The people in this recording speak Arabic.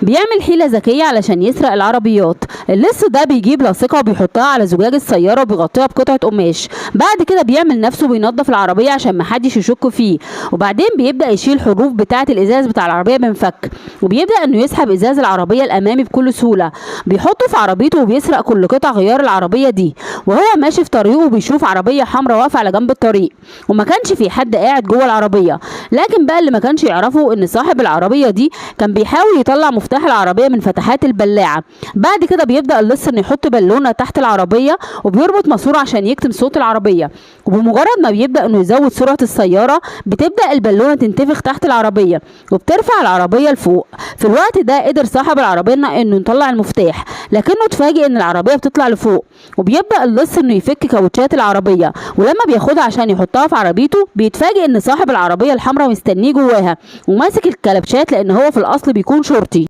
بيعمل حيلة ذكية علشان يسرق العربيات. اللص ده بيجيب لاصقة وبيحطها على زجاج السيارة وبيغطيها بقطعة قماش. بعد كده بيعمل نفسه بينظف العربية عشان محدش يشك فيه، وبعدين بيبدأ يشيل حروف بتاعة الإزاز بتاع العربية بمفك، وبيبدأ إنه يسحب إزاز العربية الأمامي بكل سهولة. بيحطه في عربيته وبيسرق كل قطع غيار العربية دي. وهو ماشي في طريقه بيشوف عربية حمراء واقفة على جنب الطريق، وما كانش في حد قاعد جوه العربية. لكن بقى اللي ما كانش يعرفه إن صاحب العربية دي كان بيحاول يطلع مفتاح العربية من فتحات البلاعة. بعد كده بيبدأ اللص إنه يحط بالونة تحت العربية وبيربط ماسورة عشان يكتم صوت العربية، وبمجرد ما بيبدأ إنه يزود سرعة السيارة بتبدأ البالونة تنتفخ تحت العربية وبترفع العربية لفوق. في الوقت ده قدر صاحب العربية إنه يطلع المفتاح، لكنه اتفاجئ إن العربية بتطلع لفوق. وبيبدأ اللص إنه يفك كاوتشات العربية، ولما بياخدها عشان يحطها في عربيته بيتفاجئ إن صاحب العربية الحمراء مستنيه جواها وماسك الكلبشات، لأن هو في الأصل بيكون شرطي.